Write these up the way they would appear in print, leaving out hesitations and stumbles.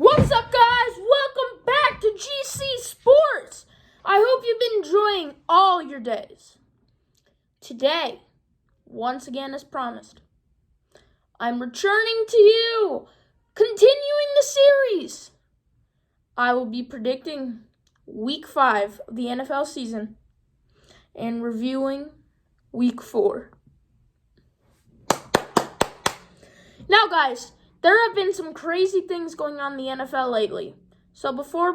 What's up, guys? Welcome back to GC Sports. I hope you've been enjoying all your days. Today, once again as promised, I'm returning to you, continuing the series. I will be predicting Week 5 of the NFL season and reviewing Week 4. Now, guys, there have been some crazy things going on in the NFL lately. So before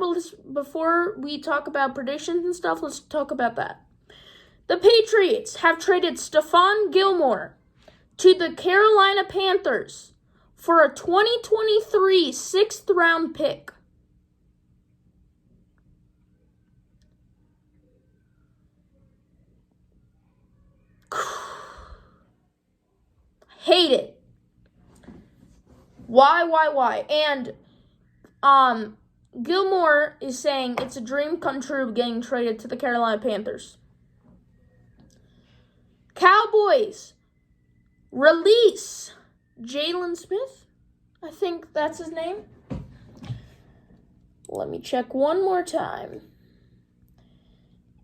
we talk about predictions and stuff, let's talk about that. The Patriots have traded Stephon Gilmore to the Carolina Panthers for a 2023 6th-round pick. Hate it. Why? And Gilmore is saying it's a dream come true getting traded to the Carolina Panthers. Cowboys release Jaylon Smith. I think that's his name. Let me check one more time.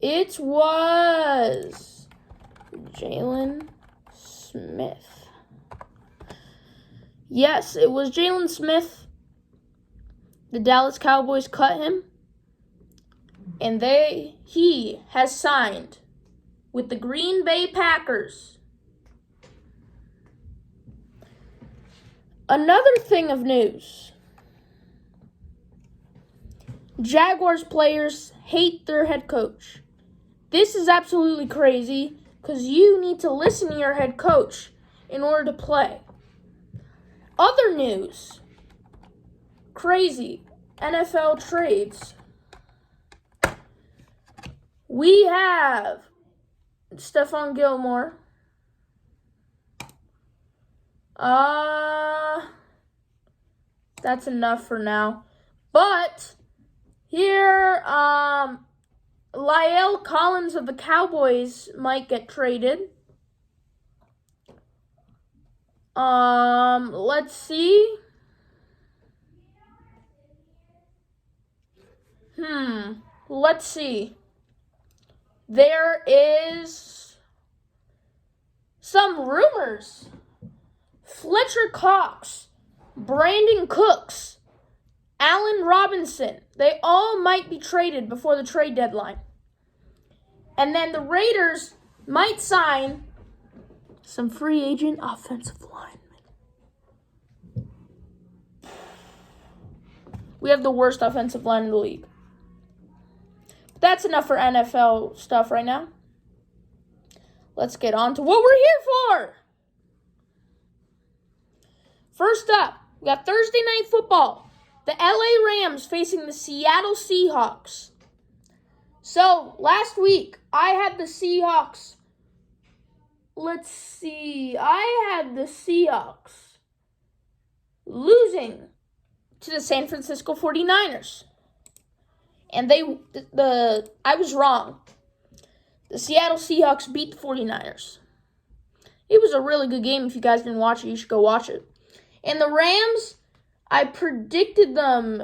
It was Jaylon Smith. Yes, it was Jaylon Smith. The Dallas Cowboys cut him, and he has signed with the Green Bay Packers. Another thing of news. Jaguars players hate their head coach. This is absolutely crazy because you need to listen to your head coach in order to play. Other news. Crazy NFL trades. We have Stephon Gilmore. That's enough for now. But here, La'el Collins of the Cowboys might get traded. Let's see. Let's see. There is some rumors. Fletcher Cox, Brandon Cooks, Allen Robinson, they all might be traded before the trade deadline. And then the Raiders might sign some free agent offensive linemen. We have the worst offensive line in the league. But that's enough for NFL stuff right now. Let's get on to what we're here for. First up, we got Thursday Night Football. The LA Rams facing the Seattle Seahawks. So, last week, I had the Seahawks. I had the Seahawks losing to the San Francisco 49ers. And I was wrong. The Seattle Seahawks beat the 49ers. It was a really good game. If you guys didn't watch it, you should go watch it. And the Rams, I predicted them.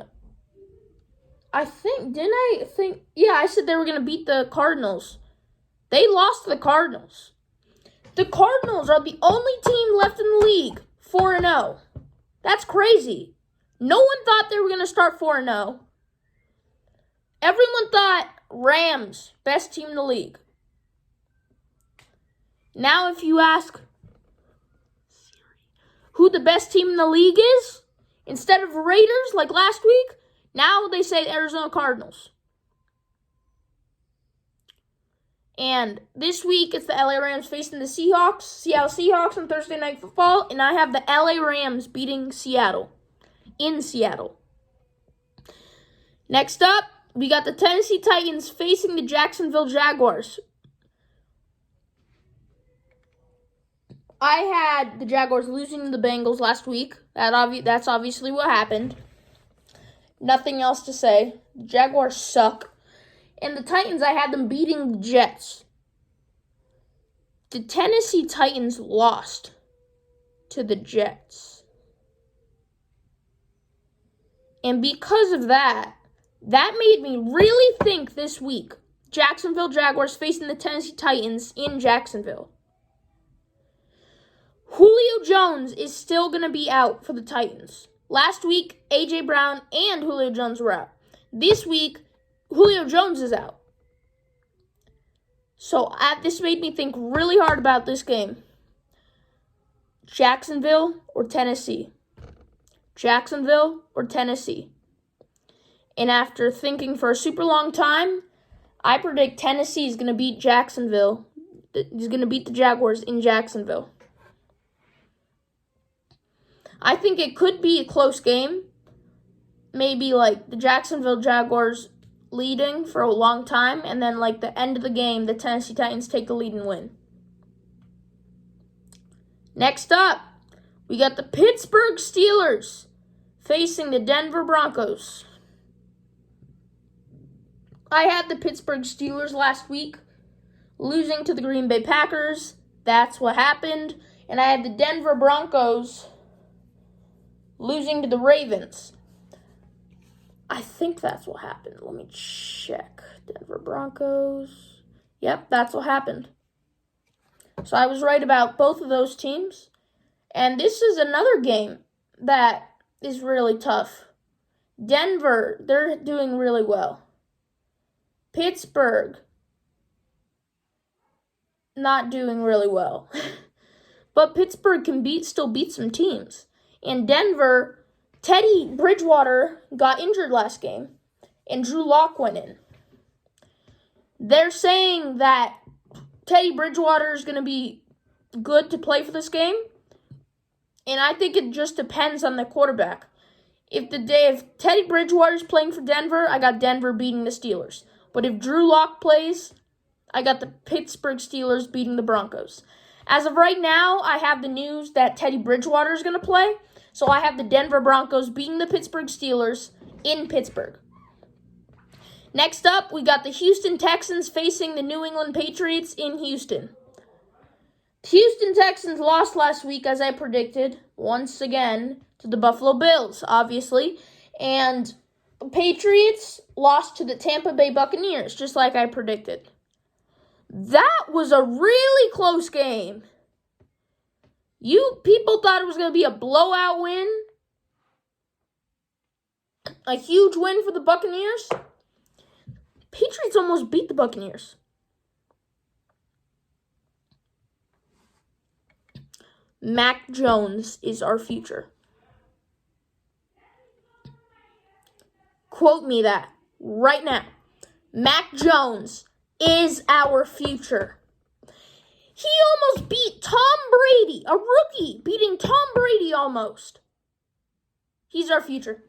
I said they were going to beat the Cardinals. They lost to the Cardinals. The Cardinals are the only team left in the league 4-0. That's crazy. No one thought they were going to start 4-0. Everyone thought Rams, best team in the league. Now if you ask who the best team in the league is, instead of Raiders like last week, now they say Arizona Cardinals. And this week, it's the LA Rams facing the Seattle Seahawks on Thursday Night Football, and I have the LA Rams beating Seattle, in Seattle. Next up, we got the Tennessee Titans facing the Jacksonville Jaguars. I had the Jaguars losing to the Bengals last week. That's obviously what happened. Nothing else to say. The Jaguars suck. And the Titans, I had them beating the Jets. The Tennessee Titans lost to the Jets. And because of that, that made me really think this week. Jacksonville Jaguars facing the Tennessee Titans in Jacksonville. Julio Jones is still going to be out for the Titans. Last week, A.J. Brown and Julio Jones were out. This week, Julio Jones is out. So this made me think really hard about this game. Jacksonville or Tennessee? Jacksonville or Tennessee? And after thinking for a super long time, I predict Tennessee is going to beat Jacksonville. He's going to beat the Jaguars in Jacksonville. I think it could be a close game. Maybe like the Jacksonville Jaguars leading for a long time, and then like the end of the game, the Tennessee Titans take the lead and win. Next up, we got the Pittsburgh Steelers facing the Denver Broncos. I had the Pittsburgh Steelers last week losing to the Green Bay Packers. That's what happened. And I had the Denver Broncos losing to the Ravens. I think that's what happened. Let me check. Denver Broncos. Yep, that's what happened. So I was right about both of those teams. And this is another game that is really tough. Denver, they're doing really well. Pittsburgh, not doing really well. But Pittsburgh can still beat some teams. And Denver, Teddy Bridgewater got injured last game, and Drew Lock went in. They're saying that Teddy Bridgewater is going to be good to play for this game, and I think it just depends on the quarterback. If Teddy Bridgewater is playing for Denver, I got Denver beating the Steelers. But if Drew Lock plays, I got the Pittsburgh Steelers beating the Broncos. As of right now, I have the news that Teddy Bridgewater is going to play. So I have the Denver Broncos beating the Pittsburgh Steelers in Pittsburgh. Next up, we got the Houston Texans facing the New England Patriots in Houston. The Houston Texans lost last week, as I predicted, once again, to the Buffalo Bills, obviously. And the Patriots lost to the Tampa Bay Buccaneers, just like I predicted. That was a really close game. You people thought it was going to be a blowout win? A huge win for the Buccaneers? Patriots almost beat the Buccaneers. Mac Jones is our future. Quote me that right now. Mac Jones is our future. He almost beat Tom Brady, a rookie, beating Tom Brady almost. He's our future.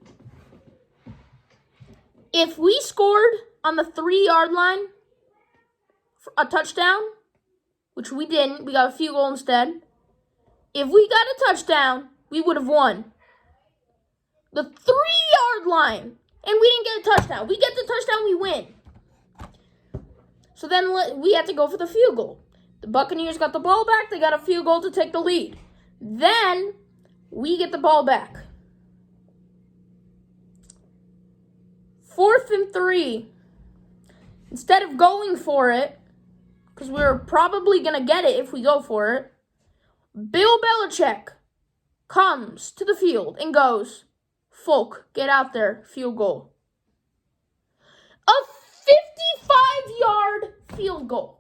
If we scored on the 3-yard line for a touchdown, which we didn't, we got a field goal instead. If we got a touchdown, we would have won. The 3-yard line, and we didn't get a touchdown. We get the touchdown, we win. So then we had to go for the field goal. The Buccaneers got the ball back. They got a field goal to take the lead. Then we get the ball back. 4th and 3. Instead of going for it, because we're probably going to get it if we go for it, Bill Belichick comes to the field and goes, "Folk, get out there, field goal." A 55-yard field goal.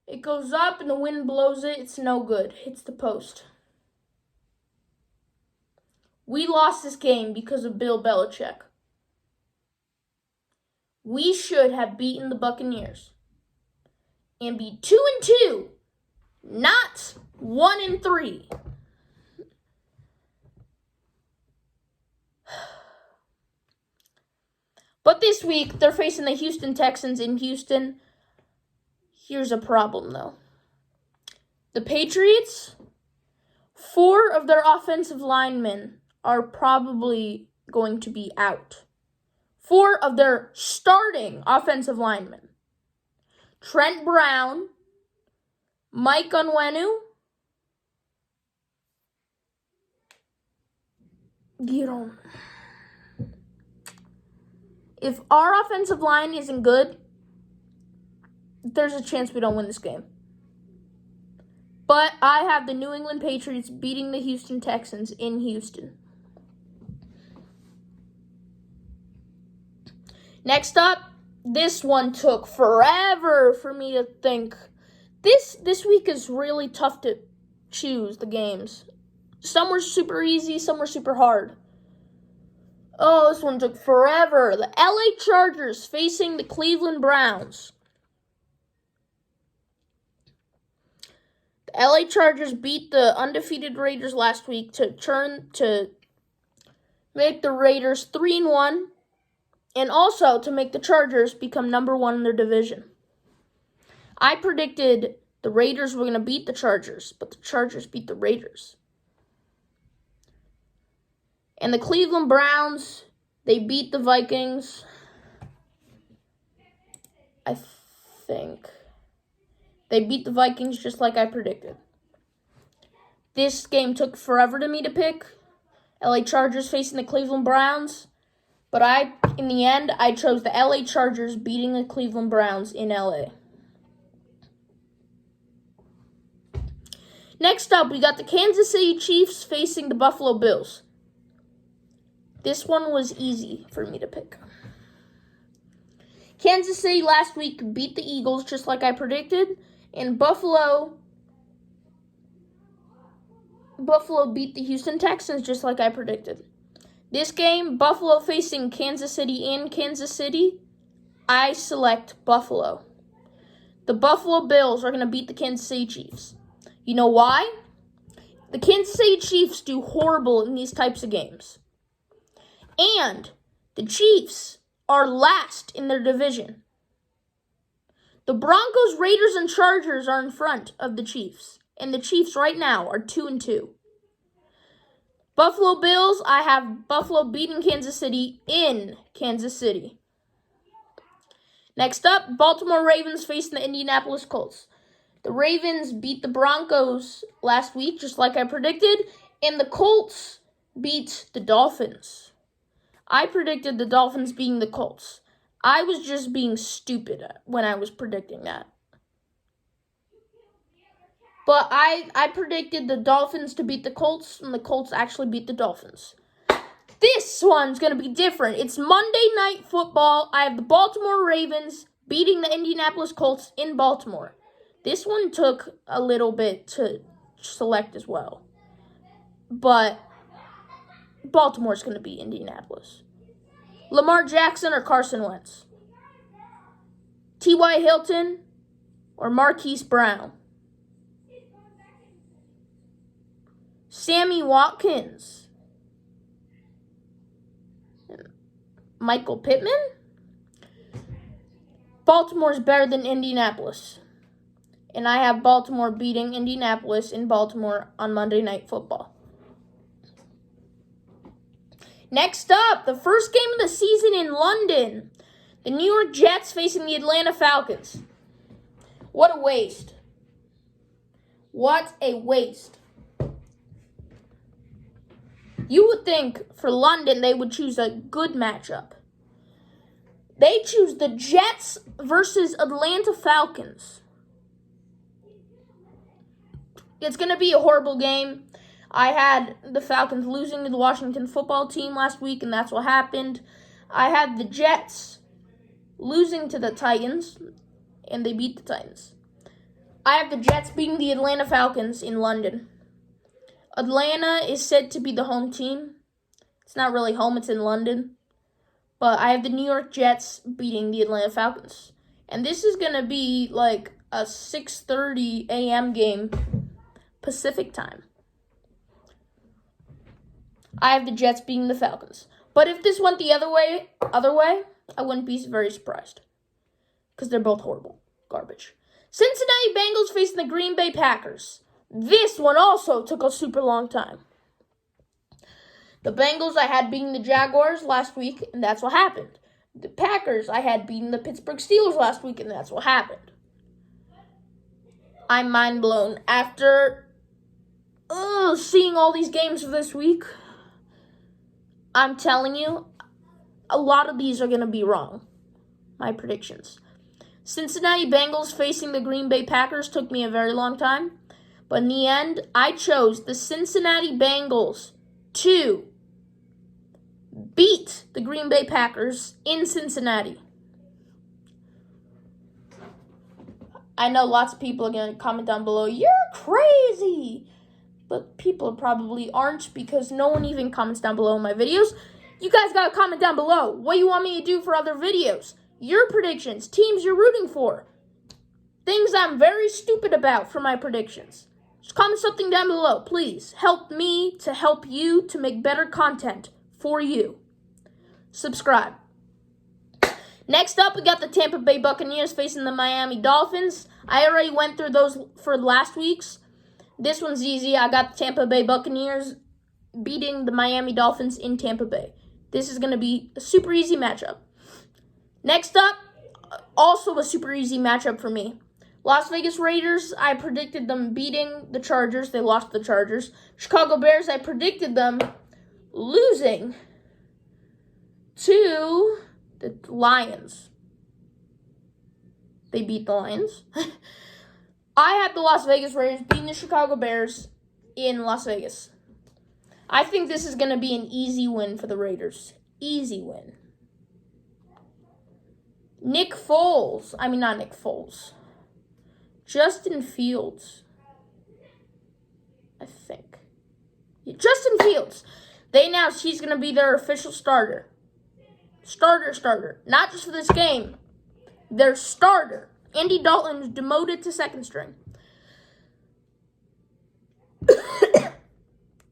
It goes up and the wind blows it. It's no good. Hits the post. We lost this game because of Bill Belichick. We should have beaten the Buccaneers and be 2-2, not 1-3. But this week, they're facing the Houston Texans in Houston. Here's a problem, though. The Patriots, 4 of their offensive linemen are probably going to be out. 4 of their starting offensive linemen. Trent Brown, Mike Onwenu, you don't. If our offensive line isn't good, there's a chance we don't win this game. But I have the New England Patriots beating the Houston Texans in Houston. Next up, this one took forever for me to think. This week is really tough to choose the games. Some were super easy, some were super hard. Oh, this one took forever. The LA Chargers facing the Cleveland Browns. The LA Chargers beat the undefeated Raiders last week to make the Raiders 3-1 and also to make the Chargers become number 1 in their division. I predicted the Raiders were going to beat the Chargers, but the Chargers beat the Raiders. And the Cleveland Browns, they beat the Vikings. I think they beat the Vikings just like I predicted. This game took forever to me to pick. LA Chargers facing the Cleveland Browns. But in the end, I chose the LA Chargers beating the Cleveland Browns in LA. Next up, we got the Kansas City Chiefs facing the Buffalo Bills. This one was easy for me to pick. Kansas City last week beat the Eagles just like I predicted, and Buffalo beat the Houston Texans just like I predicted. This game, Buffalo facing Kansas City in Kansas City, I select Buffalo. The Buffalo Bills are going to beat the Kansas City Chiefs. You know why? The Kansas City Chiefs do horrible in these types of games. And the Chiefs are last in their division. The Broncos, Raiders, and Chargers are in front of the Chiefs. And the Chiefs right now are 2-2. Buffalo Bills, I have Buffalo beating Kansas City in Kansas City. Next up, Baltimore Ravens facing the Indianapolis Colts. The Ravens beat the Broncos last week, just like I predicted, and the Colts beat the Dolphins. I predicted the Dolphins beating the Colts. I was just being stupid when I was predicting that. But I predicted the Dolphins to beat the Colts, and the Colts actually beat the Dolphins. This one's going to be different. It's Monday Night Football. I have the Baltimore Ravens beating the Indianapolis Colts in Baltimore. This one took a little bit to select as well. But Baltimore's going to beat Indianapolis. Lamar Jackson or Carson Wentz? T.Y. Hilton or Marquise Brown? Sammy Watkins? Michael Pittman? Baltimore's better than Indianapolis. And I have Baltimore beating Indianapolis in Baltimore on Monday Night Football. Next up, the first game of the season in London. The New York Jets facing the Atlanta Falcons. What a waste. What a waste. You would think for London they would choose a good matchup. They choose the Jets versus Atlanta Falcons. It's going to be a horrible game. I had the Falcons losing to the Washington football team last week, and that's what happened. I had the Jets losing to the Titans, and they beat the Titans. I have the Jets beating the Atlanta Falcons in London. Atlanta is said to be the home team. It's not really home, it's in London. But I have the New York Jets beating the Atlanta Falcons. And this is going to be like a 6:30 a.m. game Pacific time. I have the Jets beating the Falcons. But if this went the other way, I wouldn't be very surprised. Because they're both horrible. Garbage. Cincinnati Bengals facing the Green Bay Packers. This one also took a super long time. The Bengals I had beating the Jaguars last week, and that's what happened. The Packers I had beating the Pittsburgh Steelers last week, and that's what happened. I'm mind blown after seeing all these games for this week. I'm telling you, a lot of these are going to be wrong. My predictions. Cincinnati Bengals facing the Green Bay Packers took me a very long time. But in the end, I chose the Cincinnati Bengals to beat the Green Bay Packers in Cincinnati. I know lots of people are going to comment down below, "You're crazy!" But people probably aren't because no one even comments down below in my videos. You guys got to comment down below what you want me to do for other videos. Your predictions, teams you're rooting for, things I'm very stupid about for my predictions. Just comment something down below, please. Help me to help you to make better content for you. Subscribe. Next up, we got the Tampa Bay Buccaneers facing the Miami Dolphins. I already went through those for last week's. This one's easy. I got the Tampa Bay Buccaneers beating the Miami Dolphins in Tampa Bay. This is going to be a super easy matchup. Next up, also a super easy matchup for me. Las Vegas Raiders, I predicted them beating the Chargers. They lost to the Chargers. Chicago Bears, I predicted them losing to the Lions. They beat the Lions. I had the Las Vegas Raiders beating the Chicago Bears in Las Vegas. I think this is going to be an easy win for the Raiders. Easy win. Justin Fields. I think. Yeah, Justin Fields. They announced he's going to be their official starter. Starter. Not just for this game. Their starter. Andy Dalton was demoted to second string.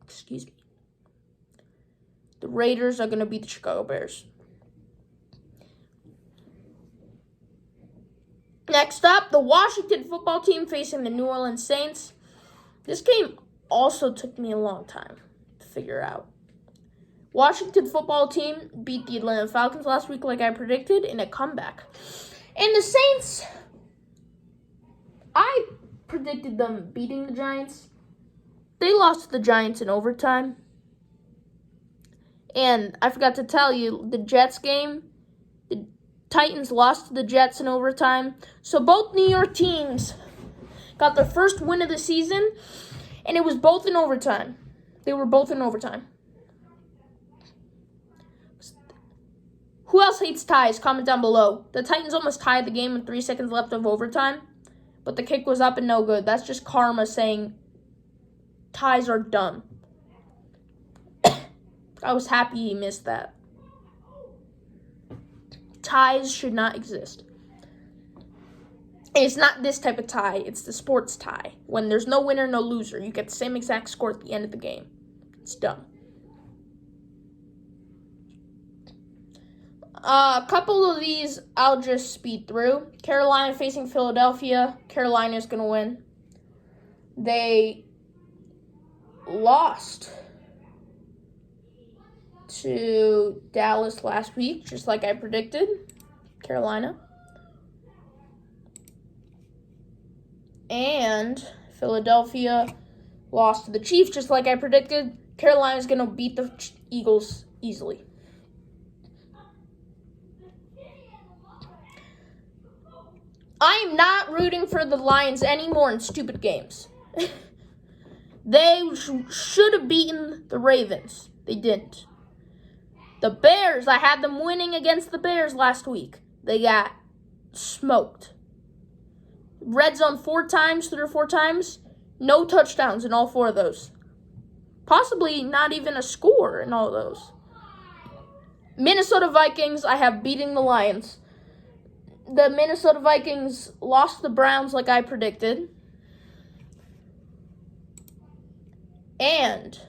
Excuse me. The Raiders are going to beat the Chicago Bears. Next up, the Washington football team facing the New Orleans Saints. This game also took me a long time to figure out. Washington football team beat the Atlanta Falcons last week like I predicted in a comeback. And the Saints, I predicted them beating the Giants. They lost to the Giants in overtime. And I forgot to tell you, the Jets game, the Titans lost to the Jets in overtime. So both New York teams got their first win of the season, and it was both in overtime. They were both in overtime. Who else hates ties? Comment down below. The Titans almost tied the game with 3 seconds left of overtime, but the kick was up and no good. That's just karma saying ties are dumb. I was happy he missed that. Ties should not exist. And it's not this type of tie. It's the sports tie. When there's no winner, no loser. You get the same exact score at the end of the game. It's dumb. A couple of these I'll just speed through. Carolina facing Philadelphia. Carolina's going to win. They lost to Dallas last week, just like I predicted. Carolina. And Philadelphia lost to the Chiefs, just like I predicted. Carolina's going to beat the Eagles easily. I'm not rooting for the Lions anymore in stupid games. They should have beaten the Ravens. They didn't. The Bears, I had them winning against the Bears last week. They got smoked. Red zone 3 or 4 times. No touchdowns in all 4 of those. Possibly not even a score in all of those. Minnesota Vikings, I have beating the Lions. The Minnesota Vikings lost to the Browns like I predicted. And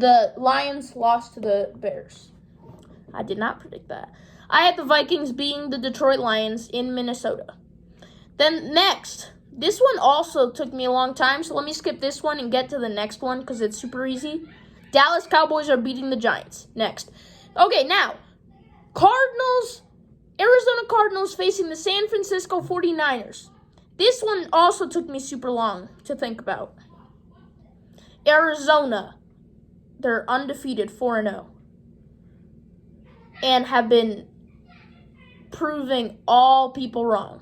the Lions lost to the Bears. I did not predict that. I had the Vikings beating the Detroit Lions in Minnesota. Then next, this one also took me a long time, so let me skip this one and get to the next one because it's super easy. Dallas Cowboys are beating the Giants. Next. Okay, now, Arizona Cardinals facing the San Francisco 49ers. This one also took me super long to think about. Arizona, they're undefeated 4-0 and have been proving all people wrong.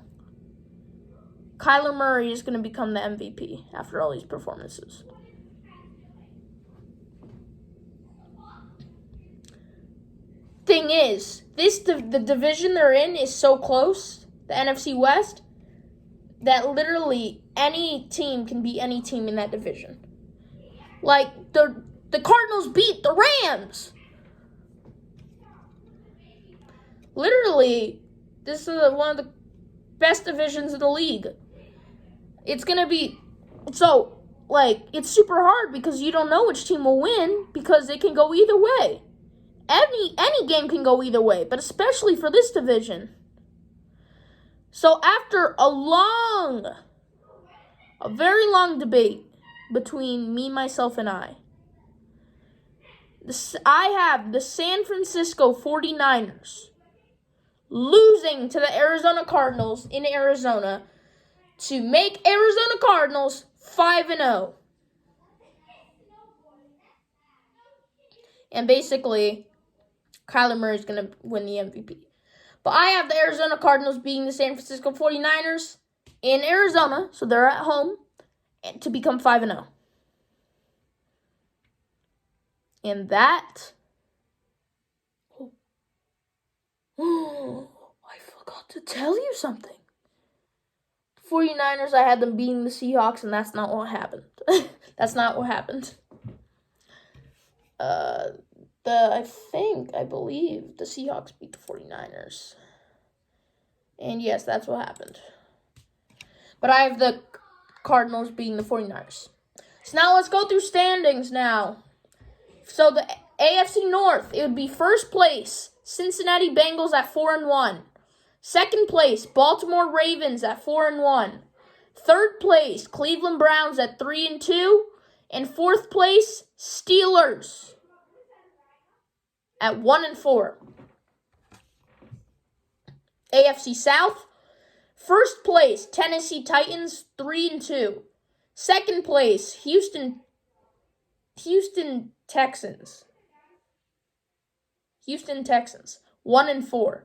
Kyler Murray is going to become the MVP after all these performances. Thing is, the division they're in is so close, the NFC West, that literally any team can beat any team in that division. Like, the Cardinals beat the Rams. Literally, this is one of the best divisions in the league. It's going to be, so, like, it's super hard because you don't know which team will win because it can go either way. Any game can go either way, but especially for this division. So after a very long debate between me, myself, and I have the San Francisco 49ers losing to the Arizona Cardinals in Arizona to make Arizona Cardinals 5-0. And basically, Kyler Murray is going to win the MVP. But I have the Arizona Cardinals beating the San Francisco 49ers in Arizona, so they're at home, to become 5-0. And that... Oh, I forgot to tell you something. 49ers, I had them beating the Seahawks, and that's not what happened. That's not what happened. I believe the Seahawks beat the 49ers. And yes, that's what happened. But I have the Cardinals beating the 49ers. So now let's go through standings now. So the AFC North, it would be first place, Cincinnati Bengals at 4-1. Second place, Baltimore Ravens at 4-1. Third place, Cleveland Browns at 3-2. And fourth place, Steelers at 1-4. AFC South, first place, Tennessee Titans, 3-2. Second place, Houston Texans. 1-4.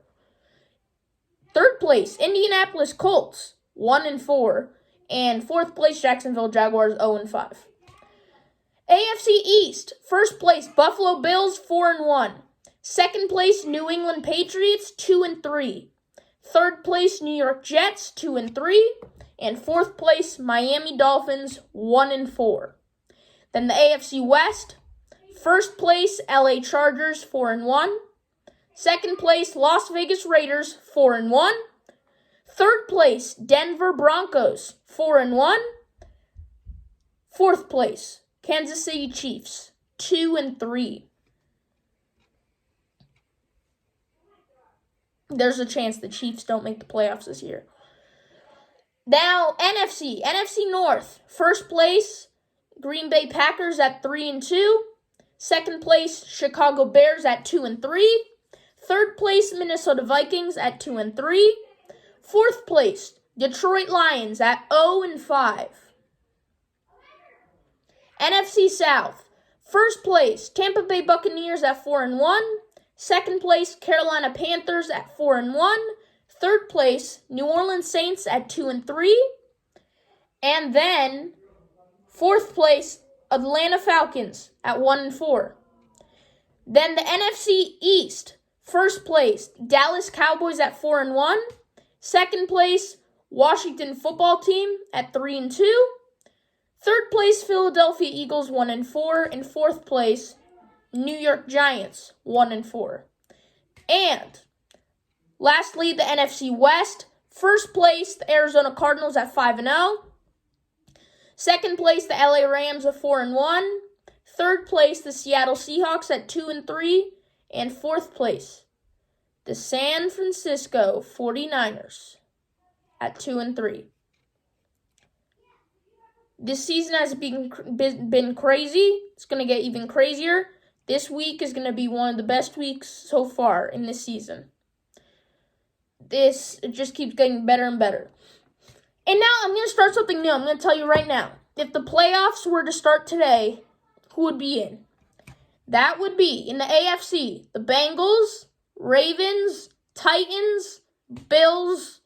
Third place, Indianapolis Colts, 1-4. And fourth place, Jacksonville Jaguars, 0-5. AFC East, first place, Buffalo Bills, 4-1. Second place, New England Patriots, 2-3. Third place, New York Jets, 2-3. And fourth place, Miami Dolphins, 1-4. Then the AFC West, first place, LA Chargers, 4-1. Second place, Las Vegas Raiders, 4-1. Third place, Denver Broncos, 4-1. Fourth place, Kansas City Chiefs, 2-3. There's a chance the Chiefs don't make the playoffs this year. Now, NFC North, first place, Green Bay Packers at 3-2. Second place, Chicago Bears at 2-3. Third place, Minnesota Vikings at 2-3. Fourth place, Detroit Lions at 0-5. NFC South, first place, Tampa Bay Buccaneers at 4-1. Second place, Carolina Panthers at 4-1. Third place, New Orleans Saints at 2-3. And then, fourth place, Atlanta Falcons at 1-4. Then the NFC East, first place, Dallas Cowboys at 4-1. Second place, Washington Football Team at 3-2. Third place, Philadelphia Eagles 1-4. And fourth place, New York Giants 1-4. And lastly, the NFC West, first place, the Arizona Cardinals at 5-0. Second place, the LA Rams at 4-1. Third place, the Seattle Seahawks at 2-3. And fourth place, the San Francisco 49ers at 2-3. This season has been crazy. It's going to get even crazier. This week is going to be one of the best weeks so far in this season. It just keeps getting better and better. And now I'm going to start something new. I'm going to tell you right now. If the playoffs were to start today, who would be in? That would be, in the AFC, the Bengals, Ravens, Titans, Bills,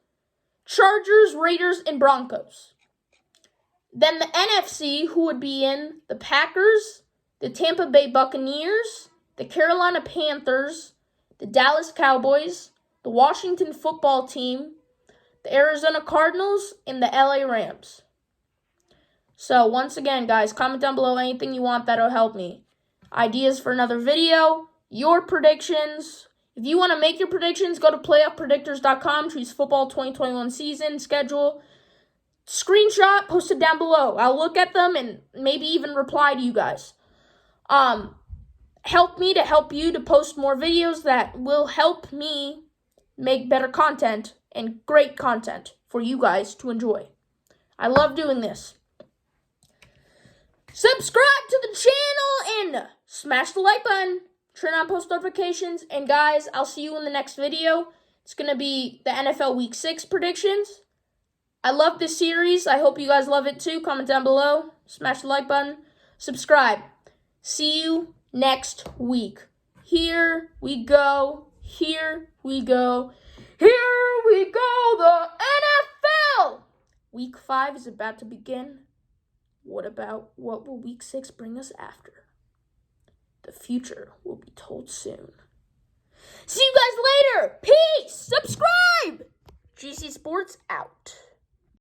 Chargers, Raiders, and Broncos. Then the NFC, who would be in? The Packers, the Tampa Bay Buccaneers, the Carolina Panthers, the Dallas Cowboys, the Washington Football Team, the Arizona Cardinals, and the LA Rams. So, once again, guys, comment down below anything you want that'll help me. Ideas for another video, your predictions. If you want to make your predictions, go to playoffpredictors.com, choose football 2021 season, schedule, screenshot, post it down below. I'll look at them and maybe even reply to you guys. Help me to help you to post more videos that will help me make better content and great content for you guys to enjoy. I love doing this. Subscribe to the channel and smash the like button. Turn on post notifications. And guys, I'll see you in the next video. It's going to be the NFL Week 6 predictions. I love this series. I hope you guys love it too. Comment down below. Smash the like button. Subscribe. See you next week. Here we go. Here we go. Here we go. The NFL. Week 5 is about to begin. What will Week 6 bring us after? The future will be told soon. See you guys later. Peace. Subscribe. GC Sports out.